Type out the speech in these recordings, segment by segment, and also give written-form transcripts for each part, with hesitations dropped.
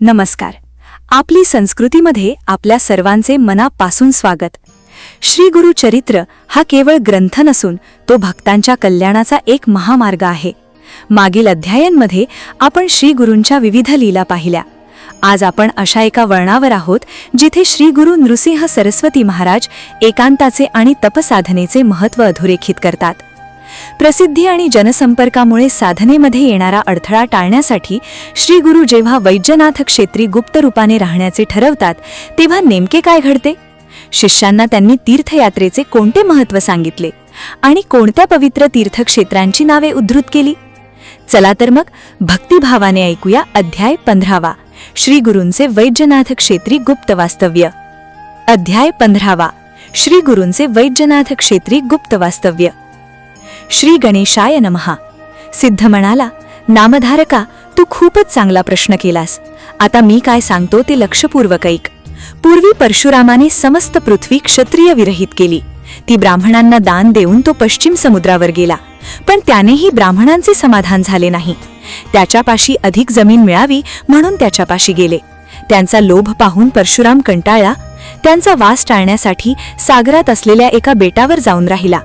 नमस्कार. आपली संस्कृतीमध्ये आपल्या सर्वांचे मनापासून स्वागत. श्री गुरु चरित्र हा केवळ ग्रंथ नसून तो भक्तांच्या कल्याणाचा एक महामार्ग आहे. मागील अध्यायांमध्ये आपण श्री गुरूंच्या विविध लीला पाहिल्या. आज आपण अशा एका वळणावर आहोत जिथे श्री गुरु नृसिंह सरस्वती महाराज एकांताचे आणि तपसाधनेचे महत्त्व अधोरेखित करतात. प्रसिद्धी आणि जनसंपर्कामुळे साधनेमध्ये येणारा अडथळा टाळण्यासाठी श्री गुरु जेव्हा वैद्यनाथ क्षेत्री गुप्त रूपाने राहण्याचे ठरवतात तेव्हा नेमके काय घडते? शिष्यांना त्यांनी तीर्थयात्रेचे कोणते महत्त्व सांगितले आणि कोणत्या पवित्र तीर्थक्षेत्रांची नावे उद्धृत केली? चला तर मग भक्तिभावाने ऐकूया अध्याय 15. श्री गुरूंचे वैद्यनाथ क्षेत्री गुप्त वास्तव्य. अध्याय 15. श्री गुरूंचे वैद्यनाथ क्षेत्री गुप्त वास्तव्य. श्री गणेशाय नमः. सिद्ध म्हणाला, नामधारका, तू खूपच चांगला प्रश्न केलास. आता मी काय सांगतो ते लक्षपूर्वक ऐक. पूर्वी परशुरामाने समस्त पृथ्वी क्षत्रिय विरहित केली. ती ब्राह्मणांना दान देऊन तो पश्चिम समुद्रावर गेला. पण त्यानेही ब्राह्मणांचे समाधान झाले नाही. त्याच्यापाशी अधिक जमीन मिळावी म्हणून त्याच्यापाशी गेले. त्यांचा लोभ पाहून परशुराम कंटाळला. त्यांचा वास टाळण्यासाठी सागरात असलेल्या एका बेटावर जाऊन राहिला.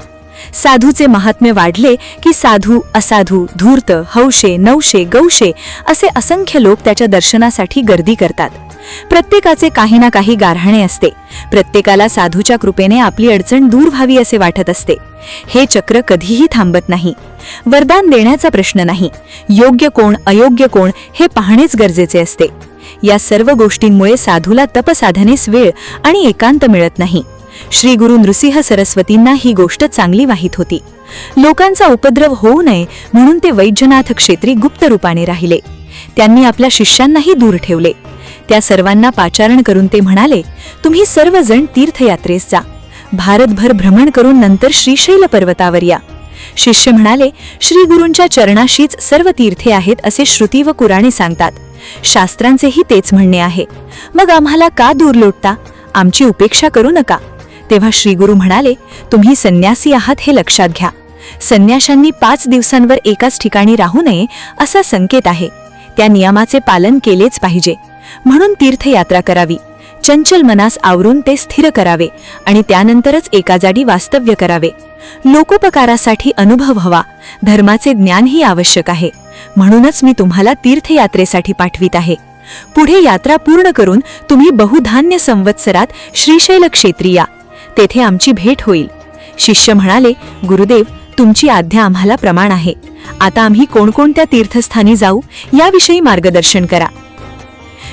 साधूचे महात्म्य वाढले की साधू, असाधू, धूर्त, हौशे, नवशे, गौशे असे असंख्य लोक त्याच्या दर्शनासाठी गर्दी करतात. प्रत्येकाचे काही ना काही गाऱ्हाणे असते. प्रत्येकाला साधूच्या कृपेने आपली अडचण दूर व्हावी असे वाटत असते. हे चक्र कधीही थांबत नाही. वरदान देण्याचा प्रश्न नाही, योग्य कोण अयोग्य कोण हे पाहणेच गरजेचे असते. या सर्व गोष्टींमुळे साधूला तपसाधनेस वेळ आणि एकांत मिळत नाही. श्री गुरु नृसिंह सरस्वतींना ही गोष्ट चांगली वाहित होती. लोकांचा उपद्रव होऊ नये म्हणून ते वैद्यनाथ क्षेत्री गुप्त रूपाने राहिले. त्यांनी आपल्या शिष्यांनाही दूर ठेवले. त्या सर्वांना पाचारण करून ते म्हणाले, तुम्ही सर्वजण तीर्थयात्रेस जा. भारतभर भ्रमण करून नंतर श्रीशैल पर्वतावर या. शिष्य म्हणाले, श्री गुरूंच्या चरणाशीच सर्व तीर्थे आहेत असे श्रुती व कुराणे सांगतात. शास्त्रांचेही तेच म्हणणे आहे. मग आम्हाला का दूर लोटता? आमची उपेक्षा करू नका. तेव्हा श्री गुरु म्हणाले, तुम्ही संन्यासी आहात हे लक्षात घ्या. संन्याशांनी 5 दिवसांवर एकाच ठिकाणी राहू नये असा संकेत आहे. त्या नियमाचे पालन केलेच पाहिजे. म्हणून तीर्थयात्रा करावी. चंचल मनास आवरून ते स्थिर करावे आणि त्यानंतरच एका जागी वास्तव्य करावे. लोकोपकारासाठी अनुभव हवा. धर्माचे ज्ञानही आवश्यक आहे. म्हणूनच मी तुम्हाला तीर्थयात्रेसाठी पाठवित आहे. पुढे यात्रा पूर्ण करून तुम्ही बहुधान्य संवत्सरात श्रीशैल क्षेत्री या. तेथे आमची भेट होईल. शिष्य म्हणाले, गुरुदेव, तुमची आज्ञा आम्हाला प्रमाण आहे. आता आम्ही कोणकोणत्या तीर्थस्थानी जाऊ याविषयी मार्गदर्शन करा.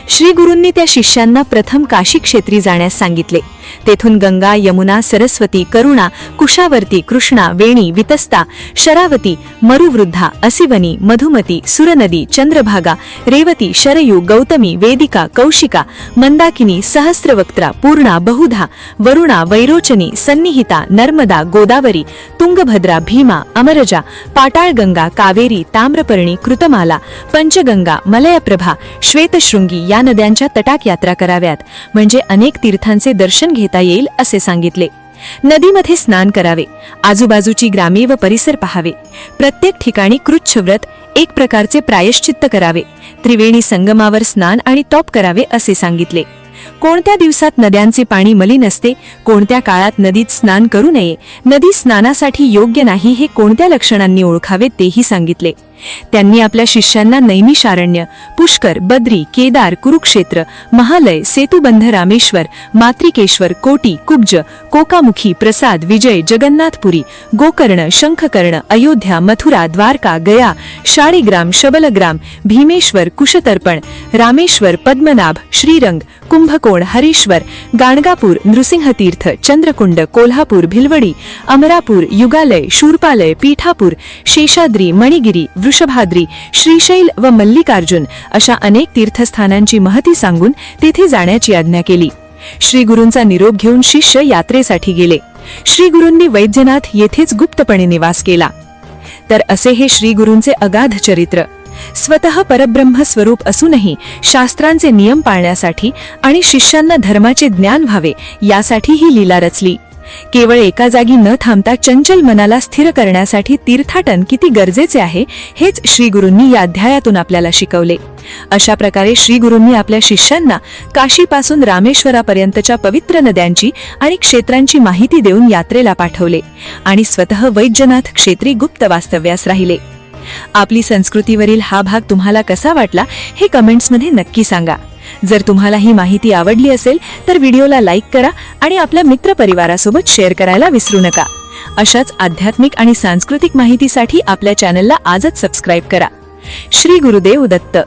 श्री गुरूंनी त्या शिष्यांना प्रथम काशी क्षेत्री जाण्यास सांगितले. तेथून गंगा, यमुना, सरस्वती, करुणा, कुशावर्ती, कृष्णा, वेणी, वितस्ता, शरावती, मरुवृद्धा, असिवनी, मधुमती, सुरनदी, चंद्रभागा, रेवती, शरयू, गौतमी, वेदिका, कौशिका, मंदाकिनी, सहस्रवक्त्रा, पूर्णा, बहुधा, वरुणा, वैरोचनी, सन्निहिता, नर्मदा, गोदावरी, तुंगभद्रा, भीमा, अमरजा, पाटाळगंगा, कावेरी, ताम्रपर्णी, कृतमाला, पंचगंगा, मलयप्रभा, श्वेतशृंगी या नद्यांच्या तटाक यात्रा कराव्यात. म्हणजे अनेक तीर्थांचे दर्शन घेता येईल असे सांगितले. नदीमध्ये स्नान करावे. आजूबाजूची ग्रामे व परिसर पहावे. प्रत्येक ठिकाणी कृच्छव्रत, एक प्रकारचे प्रायश्चित्त करावे. त्रिवेणी संगमावर स्नान आणि तप करावे असे सांगितले. कोणत्या दिवसात नद्यांचे पाणी मलिन असते, कोणत्या काळात नदीत स्नान करू नये, नदी स्नानासाठी योग्य नाही हे कोणत्या लक्षणांनी ओळखावे तेही सांगितले. त्यांनी आपल्या शिष्यांना नैमिषारण्य, पुष्कर, बद्री, केदार, कुरुक्षेत्र, महालय, सेतुबंध, रामेश्वर, मात्रिकेश्वर, कोटी, कुब्ज, कोकामुखी, प्रसाद, विजय, जगन्नाथपुरी, गोकर्ण, शंखकर्ण, अयोध्या, मथुरा, द्वारका, गया, शाळीग्राम, शबलग्राम, भीमेश्वर, कुशतर्पण, रामेश्वर, पद्मनाभ, श्रीरंग, कुंभकोण, हरीश्वर, गाणगापूर, नृसिंहतीर्थ, चंद्रकुंड, कोल्हापूर, भिलवडी, अमरापूर, युगालय, शूरपालय, पीठापूर, शेषाद्री, मणिगिरी, वृषभाद्री, श्रीशैल व मल्लिकार्जुन अशा अनेक तीर्थस्थानांची महती सांगून तेथे जाण्याची आज्ञा केली. श्री गुरूंचा निरोप घेऊन शिष्य यात्रेसाठी गेले. श्री गुरूंनी वैद्यनाथ येथेच गुप्तपणे निवास केला. तर असे हे श्री गुरूंचे अगाध चरित्र. स्वतः परब्रह्म स्वरूप असूनही शास्त्रांचे नियम पाळण्यासाठी आणि शिष्यांना धर्माचे ज्ञान व्हावे यासाठी ही लीला रचली. केवळ एका जागी न थांबता चंचल मनाला स्थिर करण्यासाठी तीर्थाटन किती गरजेचे आहे हेच श्री गुरूंनी या अध्यायातून आपल्याला शिकवले. अशा प्रकारे श्री गुरूंनी आपल्या शिष्यांना काशीपासून रामेश्वरापर्यंतच्या पवित्र नद्यांची आणि क्षेत्रांची माहिती देऊन यात्रेला पाठवले आणि स्वतः वैद्यनाथ क्षेत्री गुप्त वास्तव्यास राहिले. आपली संस्कृतीवरील हा भाग तुम्हाला कसा वाटला हे कमेंट्समध्ये नक्की सांगा. जर तुम्हाला ही माहिती आवडली असेल तर व्हिडिओला लाईक करा आणि आपल्या मित्रपरिवारासोबत शेअर करायला विसरू नका. अशाच आध्यात्मिक आणि सांस्कृतिक माहितीसाठी आपल्या चॅनलला आजच सबस्क्राईब करा. श्री गुरुदेव दत्त.